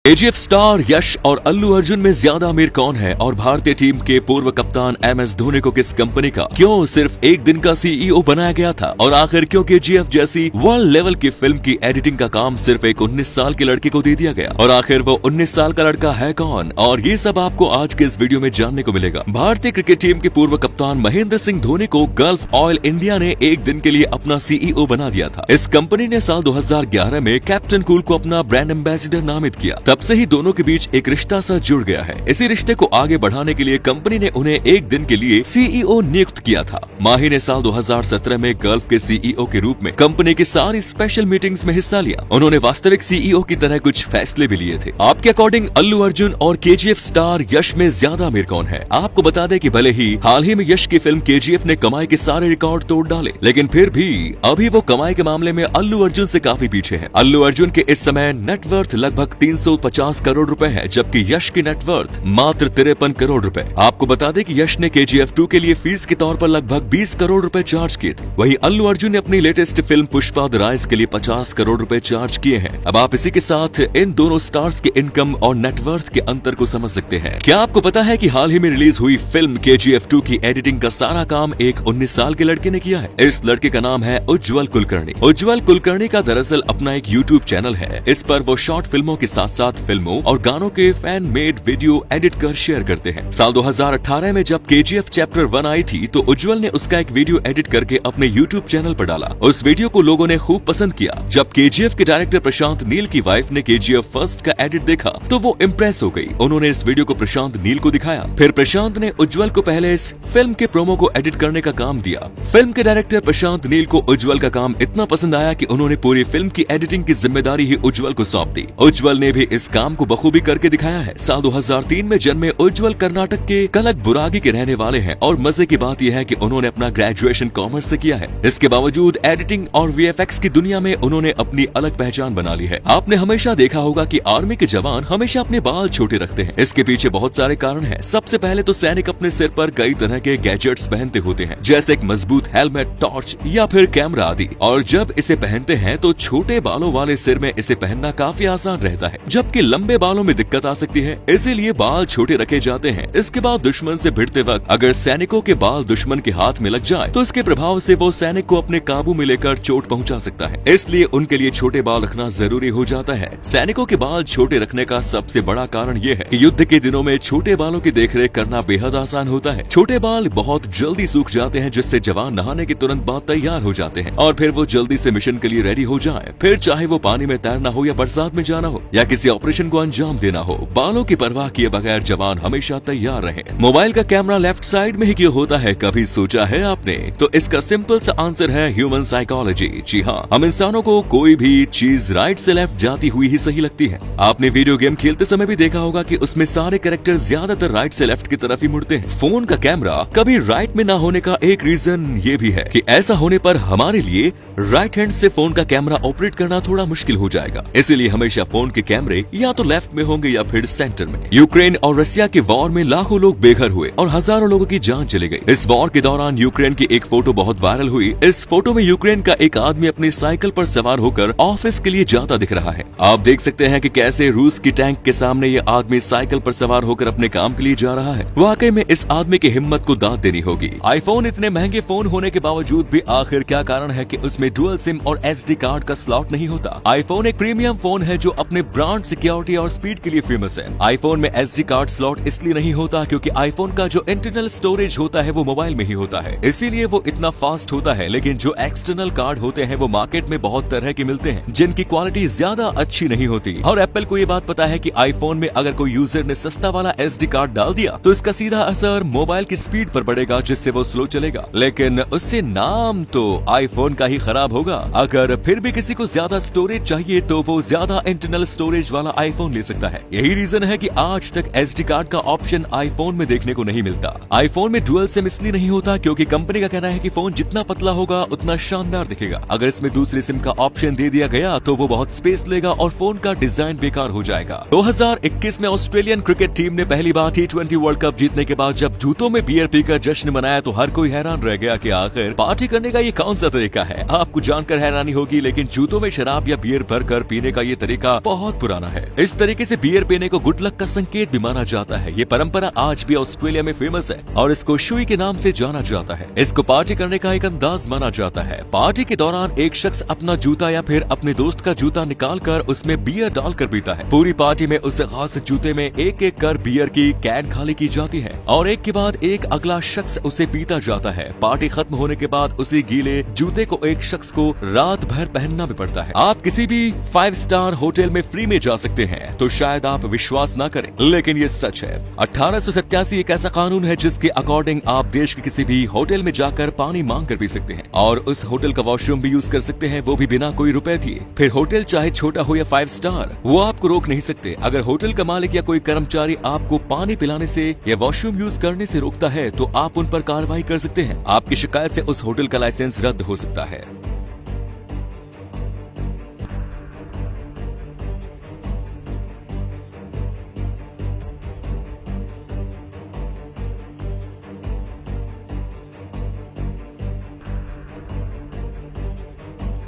KGF star यश और अल्लू अर्जुन में ज्यादा अमीर कौन है और भारतीय टीम के पूर्व कप्तान एमएस धोनी को किस कंपनी का क्यों सिर्फ एक दिन का सीईओ बनाया गया था और आखिर क्यों केजीएफ जैसी वर्ल्ड लेवल की फिल्म की एडिटिंग का काम सिर्फ एक 19 साल के लड़के को दे दिया गया और आखिर वो 19 साल का लड़का है कौन, और ये सब आपको आज के इस वीडियो में जानने को मिलेगा। भारतीय क्रिकेट टीम के पूर्व कप्तान महेंद्र सिंह धोनी को गल्फ ऑयल इंडिया ने एक दिन के लिए अपना सीईओ बना दिया था। इस कंपनी ने साल 2011 में कैप्टन कूल को अपना ब्रांड एम्बेसडर नामित किया। तब से ही दोनों के बीच एक रिश्ता सा जुड़ गया है। इसी रिश्ते को आगे बढ़ाने के लिए कंपनी ने उन्हें एक दिन के लिए सीईओ नियुक्त किया था। माही ने साल 2017 में गल्फ के सीईओ के रूप में कंपनी की सारी स्पेशल मीटिंग्स में हिस्सा लिया। उन्होंने वास्तविक सीईओ की तरह कुछ फैसले भी लिए थे। आपके अकॉर्डिंग अल्लू अर्जुन और केजीएफ स्टार यश में ज्यादा अमीर कौन है? आपको बता दें कि भले ही हाल ही में यश की फिल्म केजीएफ ने कमाई के सारे रिकॉर्ड तोड़ डाले, लेकिन फिर भी अभी वो कमाई के मामले में अल्लू अर्जुन से काफी पीछे है। अल्लू अर्जुन के इस समय नेटवर्थ लगभग 350 करोड़ रुपए है, जबकि यश की नेटवर्थ मात्र 53 करोड़ रुपए। आपको बता दें कि यश ने केजीएफ 2 के लिए फीस के तौर पर लगभग 20 करोड़ रुपए चार्ज किए थे। वहीं अल्लू अर्जुन ने अपनी latest film Pushpa the rise के लिए 50 करोड़ रुपए चार्ज किए हैं। अब आप इसी के साथ इन दोनों स्टार्स के इनकम और नेटवर्थ के अंतर को समझ सकते हैं। क्या आपको पता है कि हाल ही में रिलीज हुई फिल्म केजीएफ 2 की एडिटिंग का सारा काम एक 19 साल के लड़के ने किया है? इस लड़के का नाम है उज्ज्वल कुलकर्णी। उज्ज्वल कुलकर्णी का दरअसल अपना एक यूट्यूब चैनल है। इस पर वो शॉर्ट फिल्मों के साथ साथ फिल्मों और गानों के फैन मेड वीडियो एडिट कर शेयर करते हैं। साल 2018 में जब केजीएफ चैप्टर 1 आई थी तो उज्ज्वल ने उसका एक वीडियो एडिट करके अपने यूट्यूब चैनल पर डाला। उस वीडियो को लोगों ने खूब पसंद किया। जब केजीएफ के डायरेक्टर प्रशांत नील की वाइफ ने केजीएफ फर्स्ट का एडिट देखा तो वो इम्प्रेस हो गई। उन्होंने इस वीडियो को प्रशांत नील को दिखाया। फिर प्रशांत ने उज्ज्वल को पहले इस फिल्म के प्रोमो को एडिट करने का काम दिया। फिल्म के डायरेक्टर प्रशांत नील को उज्ज्वल का काम इतना पसंद आया कि उन्होंने पूरी फिल्म की एडिटिंग की जिम्मेदारी ही उज्ज्वल को सौंप दी। उज्ज्वल ने भी इस काम को बखूबी करके दिखाया है। साल 2003 में जन्मे उज्ज्वल कर्नाटक के कलकबुरागी के रहने वाले हैं और मजे की बात यह है कि उन्होंने अपना ग्रेजुएशन कॉमर्स से किया है। इसके बावजूद एडिटिंग और वीएफएक्स की दुनिया में उन्होंने अपनी अलग पहचान बना ली है। आपने हमेशा देखा होगा कि आर्मी के जवान हमेशा अपने बाल छोटे रखते हैं। इसके पीछे बहुत सारे कारण हैं। सबसे पहले तो सैनिक अपने सिर पर कई तरह के गैजेट्स पहनते होते हैं, जैसे एक मजबूत हेलमेट, टॉर्च या फिर कैमरा आदि। और जब इसे पहनते हैं तो छोटे बालों वाले सिर में इसे पहनना काफी आसान रहता है, जबकि लंबे बालों में दिक्कत आ सकती है। इसीलिए बाल छोटे रखे जाते हैं। इसके बाद दुश्मन से भिड़ते वक्त अगर सैनिकों के बाल दुश्मन के हाथ में लग जाए तो इसके प्रभाव से वो सैनिक को अपने काबू में लेकर चोट पहुंचा सकता है। इसलिए उनके लिए छोटे बाल रखना जरूरी हो जाता है। सैनिकों के बाल छोटे रखने का सबसे बड़ा कारण ये है कि युद्ध के दिनों में छोटे बालों की देखरेख करना बेहद आसान होता है। छोटे बाल बहुत जल्दी सूख जाते हैं, जिससे जवान नहाने के तुरंत बाद तैयार हो जाते हैं और फिर वो जल्दी से मिशन के लिए रेडी हो जाए। फिर चाहे वो पानी में तैरना हो या बरसात में जाना हो या किसी ऑपरेशन को अंजाम देना हो, बालों की परवाह किए बगैर जवान हमेशा तैयार रहे। मोबाइल का कैमरा लेफ्ट साइड में ही क्यों होता है, कभी सोचा है आपने? तो इसका सिंपल सा आंसर है ह्यूमन साइकोलॉजी। जी हाँ, हम इंसानों को कोई भी चीज राइट से लेफ्ट जाती हुई ही सही लगती है। आपने वीडियो गेम खेलते समय भी देखा होगा कि उसमें सारे कैरेक्टर ज्यादातर राइट से लेफ्ट की तरफ ही मुड़ते हैं। फोन का कैमरा कभी राइट में ना होने का एक रीजन ये भी है कि ऐसा होने पर हमारे लिए राइट हैंड से फोन का कैमरा ऑपरेट करना थोड़ा मुश्किल हो जाएगा। इसीलिए हमेशा फोन के कैमरे या तो लेफ्ट में होंगे या फिर सेंटर में। यूक्रेन और रशिया के वॉर में लाखों लोग बेघर हुए और हजारों लोगों की जान चली गई। इस वॉर के दौरान यूक्रेन की एक फोटो बहुत वायरल हुई। इस फोटो में यूक्रेन का एक आदमी अपनी साइकिल पर सवार होकर ऑफिस के लिए जाता दिख रहा है। आप देख सकते हैं कि कैसे रूस की टैंक के सामने ये आदमी साइकिल पर सवार होकर अपने काम के लिए जा रहा है। वाकई में इस आदमी की हिम्मत को दाद देनी होगी। आईफोन इतने महंगे फोन होने के बावजूद भी आखिर क्या कारण है कि उसमें डुअल सिम और एसडी कार्ड का स्लॉट नहीं होता? आईफोन एक प्रीमियम फोन है जो अपने ब्रांड, सिक्योरिटी और स्पीड के लिए फेमस है। आईफोन में एसडी कार्ड स्लॉट इसलिए नहीं होता क्योंकि आईफोन का जो इंटरनल स्टोरेज होता है वो मोबाइल में ही होता है, इसीलिए वो इतना फास्ट होता है। लेकिन जो एक्सटर्नल कार्ड होते हैं वो मार्केट में बहुत तरह के मिलते हैं जिनकी क्वालिटी ज्यादा अच्छी नहीं होती। और एप्पल को ये बात पता है कि आईफोन में अगर कोई यूजर ने सस्ता वाला एसडी कार्ड डाल दिया तो इसका सीधा असर मोबाइल की स्पीड पर पड़ेगा, जिससे वो स्लो चलेगा। लेकिन उससे नाम तो आईफोन का ही खराब होगा। अगर फिर भी किसी को ज्यादा स्टोरेज चाहिए तो वो ज्यादा इंटरनल स्टोरेज वाला आईफोन ले सकता है। यही रीजन है कि आज तक एसडी कार्ड का ऑप्शन आईफोन में देखने को नहीं मिलता। आईफोन में डुअल सिम इसलिए नहीं होता क्योंकि कंपनी का कहना है कि फोन जितना पतला होगा उतना शानदार दिखेगा। अगर इसमें दूसरी सिम का ऑप्शन दे दिया गया तो वो बहुत स्पेस लेगा और फोन का डिजाइन बेकार हो जाएगा। 2021 में ऑस्ट्रेलियन क्रिकेट टीम ने पहली बार T20 वर्ल्ड कप जीतने के बाद जब जूतों में बियर पीकर जश्न मनाया तो हर कोई हैरान रह गया कि आखिर पार्टी करने का ये कौन सा तरीका है। आप आपको जानकर हैरानी होगी, लेकिन जूतों में शराब या बियर भरकर पीने का ये तरीका बहुत पुराना है। इस तरीके से बियर पीने को गुड लक का संकेत भी माना जाता है। ये परंपरा आज भी ऑस्ट्रेलिया में फेमस है और इसको शुई के नाम से जाना जाता है। इसको पार्टी करने का एक अंदाज माना जाता है। पार्टी के दौरान एक शख्स अपना जूता या फिर अपने दोस्त का जूता निकाल कर उसमें बियर डालकर पीता है। पूरी पार्टी में उस खास जूते में एक एक कर बियर की कैन खाली की जाती है और एक के बाद एक अगला शख्स उसे पीता जाता है। पार्टी खत्म होने के बाद उसी गीले जूते को एक शख्स को रात भर पहनना भी पड़ता है। आप किसी भी 5 स्टार होटल में फ्री में जा सकते हैं, तो शायद आप विश्वास ना करें, लेकिन ये सच है। 1887 एक ऐसा कानून है जिसके अकॉर्डिंग आप देश के किसी भी होटल में जाकर पानी मांग कर पी सकते हैं और उस होटल का वॉशरूम भी यूज कर सकते हैं, वो भी बिना कोई रुपए दिए। फिर होटल चाहे छोटा हो या 5 स्टार, वो आपको रोक नहीं सकते। अगर होटल का मालिक या कोई कर्मचारी आपको पानी पिलाने से या वॉशरूम यूज करने से रोकता है, तो आप उन पर कार्रवाई कर सकते हैं। आपकी शिकायत से उस होटल का लाइसेंस रद्द हो सकता है।